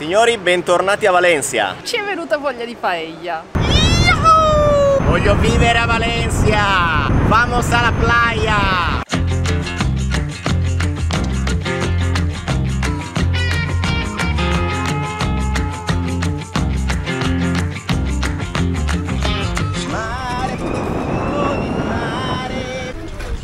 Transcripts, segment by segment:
Signori, bentornati a Valencia. Ci è venuta voglia di paella. Voglio vivere a Valencia. Vamos a la playa.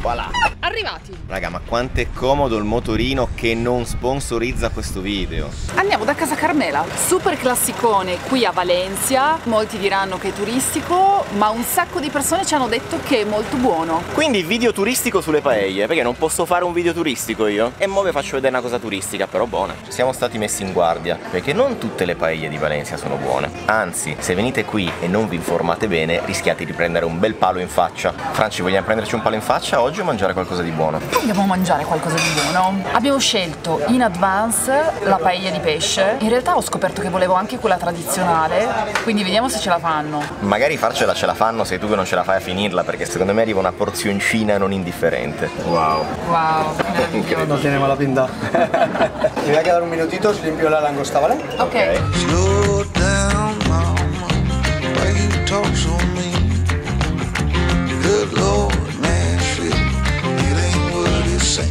Voilà. Arrivati. Raga, ma quanto è comodo il motorino che non sponsorizza questo video. Andiamo da Casa Carmela, super classicone qui a Valencia. Molti diranno che è turistico, ma un sacco di persone ci hanno detto che è molto buono. Quindi video turistico sulle paelle, perché non posso fare un video turistico io? E mo' vi faccio vedere una cosa turistica, però buona. Siamo stati messi in guardia, perché non tutte le paelle di Valencia sono buone. Anzi, se venite qui e non vi informate bene, rischiate di prendere un bel palo in faccia. Franci, vogliamo prenderci un palo in faccia oggi o mangiare qualcosa di buono? Dobbiamo mangiare qualcosa di buono. Abbiamo scelto in advance la paella di pesce. In realtà ho scoperto che volevo anche quella tradizionale, quindi vediamo se ce la fanno. Magari farcela ce la fanno, sei tu che non ce la fai a finirla, perché secondo me arriva una porzioncina non indifferente. Wow. Wow, meraviglioso. No tiene mala pinta. Me voy a quedar un minutito, si limpio la langosta, ¿vale? Ok. Slow down, mama, why you talk so mean? Good Lord, Nashville, it ain't what it seems.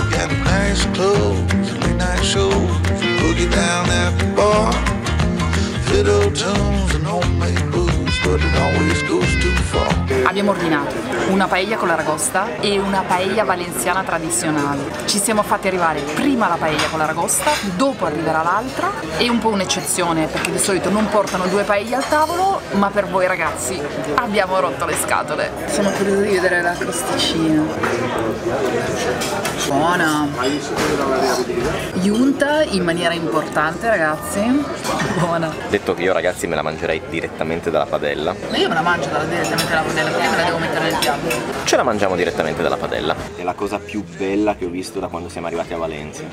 Got nice clothes, late night shows, boogie down at the bar, fiddle tunes and homemade booze, but it always goes too far. Abbiamo ordinato una paella con l'aragosta e una paella valenziana tradizionale. Ci siamo fatti arrivare prima la paella con l'aragosta, dopo arriverà l'altra. È un po' un'eccezione perché di solito non portano due paelle al tavolo, ma per voi ragazzi abbiamo rotto le scatole. Sono curiosa di vedere la crosticina. Buona. Giunta in maniera importante, ragazzi. Buona. Detto che io, ragazzi, me la mangerei direttamente dalla padella. Io me la mangio direttamente dalla padella, perché me la devo mettere nel piatto. Ce la mangiamo direttamente dalla padella. È la cosa più bella che ho visto da quando siamo arrivati a Valencia.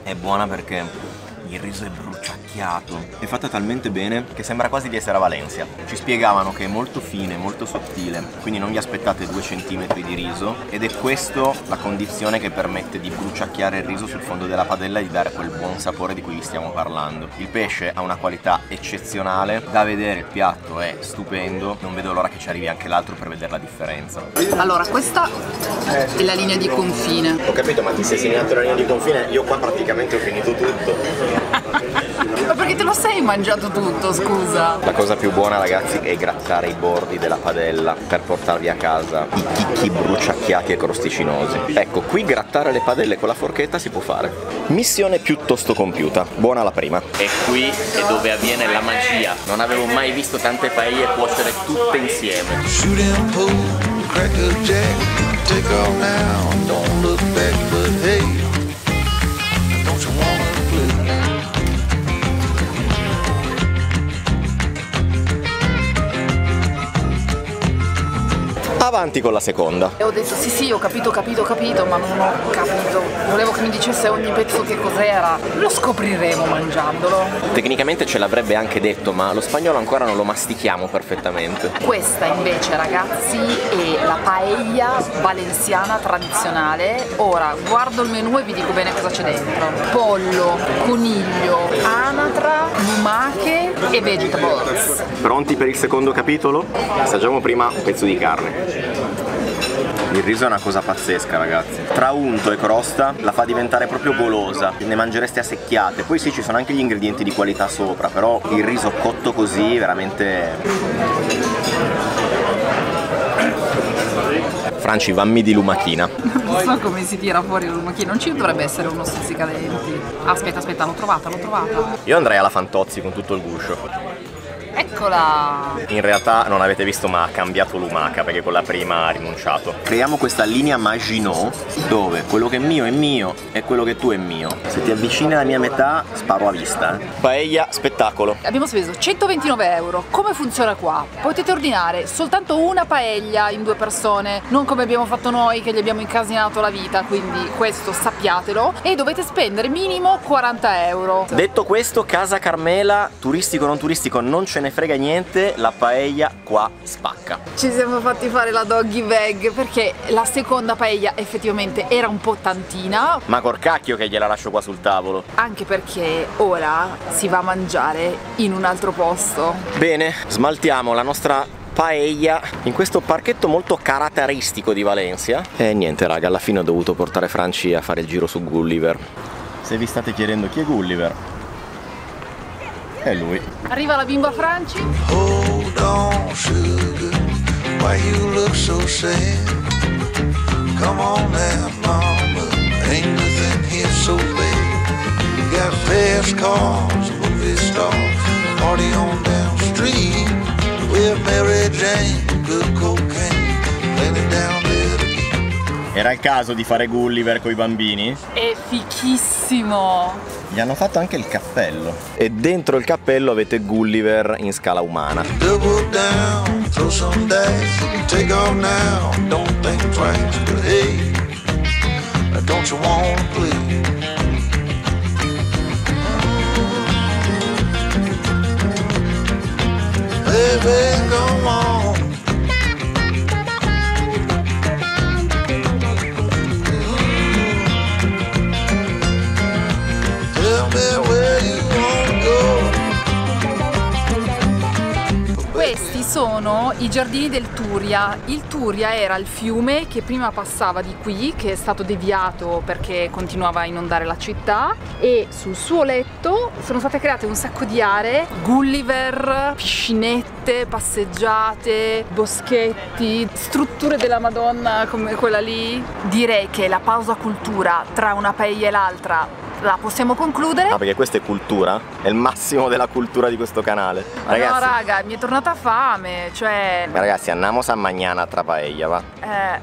È buona perché il riso è bruciacchiato, è fatta talmente bene che sembra quasi di essere a Valencia. Ci spiegavano che è molto fine, molto sottile, quindi non vi aspettate 2 centimetri di riso, ed è questo la condizione che permette di bruciacchiare il riso sul fondo della padella e di dare quel buon sapore di cui vi stiamo parlando. Il pesce ha una qualità eccezionale, da vedere il piatto è stupendo, non vedo l'ora che ci arrivi anche l'altro per vedere la differenza. Allora, questa è la linea di confine. Ho capito, ma ti sei segnato la linea di confine? Io qua praticamente ho finito tutto. Ma perché te lo sei mangiato tutto, scusa? La cosa più buona, ragazzi, è grattare i bordi della padella per portarvi a casa i chicchi bruciacchiati e crosticinosi. Ecco, qui grattare le padelle con la forchetta si può fare. Missione piuttosto compiuta. Buona la prima. E qui è dove avviene la magia. Non avevo mai visto tante paelle cuocere tutte insieme. Shoot and pull, crack a jack, take off now, don't look back, but hey, don't you wanna play? Avanti con la seconda. E ho detto sì, ho capito, ma non ho capito. Volevo che mi dicesse ogni pezzo che cos'era. Lo scopriremo mangiandolo. Tecnicamente ce l'avrebbe anche detto, ma lo spagnolo ancora non lo mastichiamo perfettamente. Questa invece, ragazzi, è la paella valenziana tradizionale. Ora guardo il menù e vi dico bene cosa c'è dentro. Pollo, coniglio, anatra, lumache e vegetables. Pronti per il secondo capitolo? Assaggiamo prima un pezzo di carne. Il riso è una cosa pazzesca, ragazzi. Tra unto e crosta la fa diventare proprio golosa. Ne mangereste a secchiate. Poi sì, ci sono anche gli ingredienti di qualità sopra, però il riso cotto così veramente... Franci, vammi di lumachina. Non so come si tira fuori la lumachina. Non ci dovrebbe essere uno stuzzicadenti. Aspetta, l'ho trovata. Io andrei alla Fantozzi con tutto il guscio. Eccola! In realtà non avete visto, ma ha cambiato lumaca perché con la prima ha rinunciato. Creiamo questa linea Maginot dove quello che è mio e quello che tu è mio. Se ti avvicini alla mia metà sparo a vista. Paella spettacolo. Abbiamo speso 129 euro. Come funziona qua? Potete ordinare soltanto una paella in 2 persone, non come abbiamo fatto noi che gli abbiamo incasinato la vita, quindi questo sappiatelo, e dovete spendere minimo 40 euro. Detto questo, Casa Carmela, turistico o non turistico, non ce ne frega niente, la paella qua spacca. Ci siamo fatti fare la doggy bag perché la seconda paella effettivamente era un po' tantina. Ma corcacchio che gliela lascio qua sul tavolo. Anche perché ora si va a mangiare in un altro posto. Bene, smaltiamo la nostra paella in questo parchetto molto caratteristico di Valencia. E niente raga, alla fine ho dovuto portare Franci a fare il giro su Gulliver. Se vi state chiedendo chi è Gulliver, è lui. Arriva la bimba Franci. Hold on, sugar, why you look so sad? Come on now, mama, ain't nothing here so bad. You got fast cars, movie stars, party on down the street with Mary Jane, good cocaine, plenty down there to eat. Era il caso di fare Gulliver coi bambini? È fichissimo. Gli hanno fatto anche il cappello. E dentro il cappello avete Gulliver in scala umana. Double down, throw some dice, take off now, don't think twice, but hey, don't you want to play? Baby, come on. Tell me where you want to go. Questi sono i giardini del Turia. Il Turia era il fiume che prima passava di qui, che è stato deviato perché continuava a inondare la città, e sul suo letto sono state create un sacco di aree, Gulliver, piscinette, passeggiate, boschetti, strutture della Madonna come quella lì. Direi che la pausa cultura tra una paella e l'altra la possiamo concludere. Ah, perché questa è cultura? È il massimo della cultura di questo canale. Ragazzi, no raga, mi è tornata fame, cioè... Ragazzi, andiamo a mañana tra paella, va?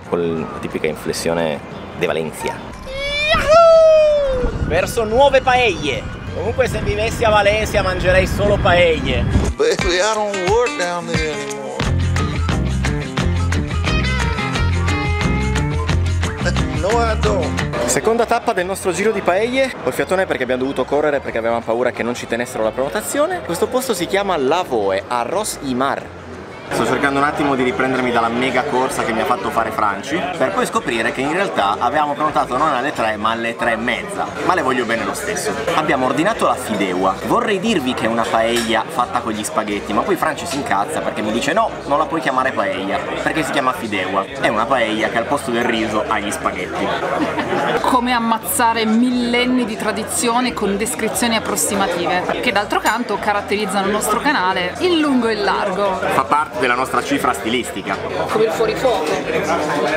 Con la tipica inflessione de Valencia. Verso nuove paelle. Comunque se vivessi a Valencia mangerei solo paelle. Baby, I don't work down there anymore. No, I don't. Seconda tappa del nostro giro di paelle. Col fiatone perché abbiamo dovuto correre perché avevamo paura che non ci tenessero la prenotazione. Questo posto si chiama La Voe, a Ros i Mar. Sto cercando un attimo di riprendermi dalla mega corsa che mi ha fatto fare Franci, per poi scoprire che in realtà avevamo prenotato non alle 3 ma alle 3:30. Ma le voglio bene lo stesso. Abbiamo ordinato la fideuà. Vorrei dirvi che è una paella fatta con gli spaghetti, ma poi Franci si incazza perché mi dice no, non la puoi chiamare paella perché si chiama fideuà. È una paella che al posto del riso ha gli spaghetti. Come ammazzare millenni di tradizione con descrizioni approssimative, che d'altro canto caratterizzano il nostro canale in lungo e in largo. Fa parte della nostra cifra stilistica. Come il fuorifuoco.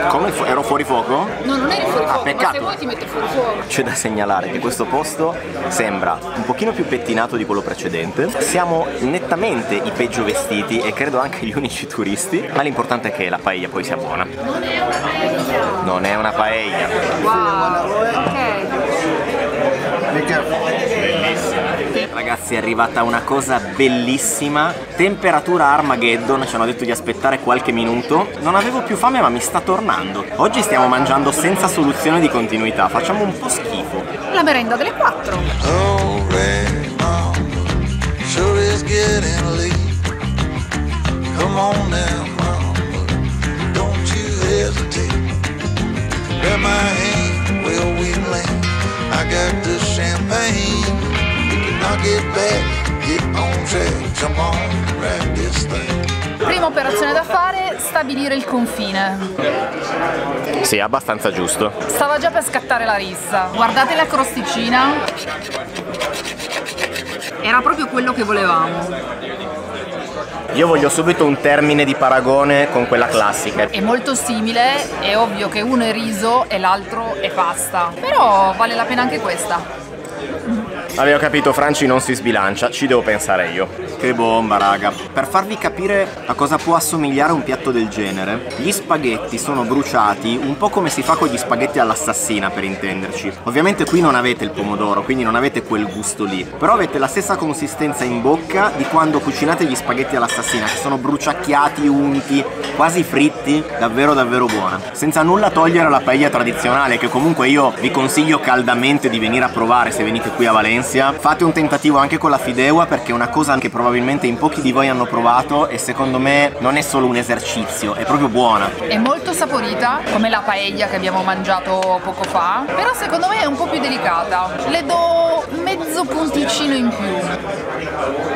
Come ero fuori fuoco? No, non eri fuori fuoco, ma peccato. se vuoi ti metto fuori fuoco. C'è da segnalare che questo posto sembra un pochino più pettinato di quello precedente. Siamo nettamente i peggio vestiti e credo anche gli unici turisti, ma l'importante è che la paella poi sia buona. Non è una paella. Non è una paella. Wow. Ok. Bellissima. Ragazzi, è arrivata una cosa bellissima. Temperatura Armageddon, ci hanno detto di aspettare qualche minuto. Non avevo più fame ma mi sta tornando. Oggi stiamo mangiando senza soluzione di continuità, facciamo un po' schifo. La merenda delle 4. Oh, Ray, mama, sure is getting late. Come on now, mama, don't you hesitate. Grab my hand, where we land. I got the champagne. We can knock it back, get on track, jump on, grab this thing. Prima operazione da fare, stabilire il confine. Sì, abbastanza giusto. Stava già per scattare la rissa. Guardate la crosticina. Era proprio quello che volevamo. Io voglio subito un termine di paragone con quella classica. È molto simile, è ovvio che uno è riso e l'altro è pasta. Però vale la pena anche questa. Avevo capito, Franci non si sbilancia, ci devo pensare io. Che bomba, raga. Per farvi capire a cosa può assomigliare un piatto del genere, gli spaghetti sono bruciati un po' come si fa con gli spaghetti all'assassina, per intenderci. Ovviamente qui non avete il pomodoro, quindi non avete quel gusto lì, però avete la stessa consistenza in bocca di quando cucinate gli spaghetti all'assassina, che sono bruciacchiati, unti, quasi fritti, davvero davvero buona. Senza nulla togliere alla paella tradizionale, che comunque io vi consiglio caldamente di venire a provare se venite qui a Valencia, Valencia, fate un tentativo anche con la fideuà, perché è una cosa che probabilmente in pochi di voi hanno provato e secondo me non è solo un esercizio, è proprio buona. È molto saporita, come la paella che abbiamo mangiato poco fa, però secondo me è un po' più delicata. Le do mezzo punticino in più.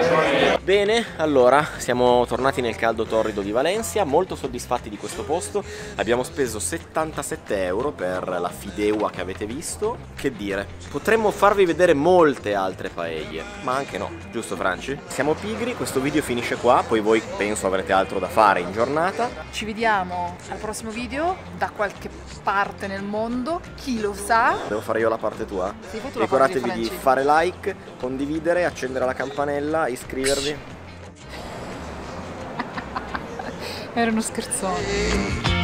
Bene, allora siamo tornati nel caldo torrido di Valencia, molto soddisfatti di questo posto. Abbiamo speso 77 euro per la fideuà che avete visto. Che dire, potremmo farvi vedere molte altre paelle, ma anche no, giusto Franci? Siamo pigri, questo video finisce qua, poi voi penso avrete altro da fare in giornata. Ci vediamo al prossimo video da qualche parte nel mondo, chi lo sa. Devo fare io la parte tua? Sì, fai tu la parte di Ricordatevi di Franci. fare like, condividere, accendere la campanella, iscrivervi. Era uno scherzone.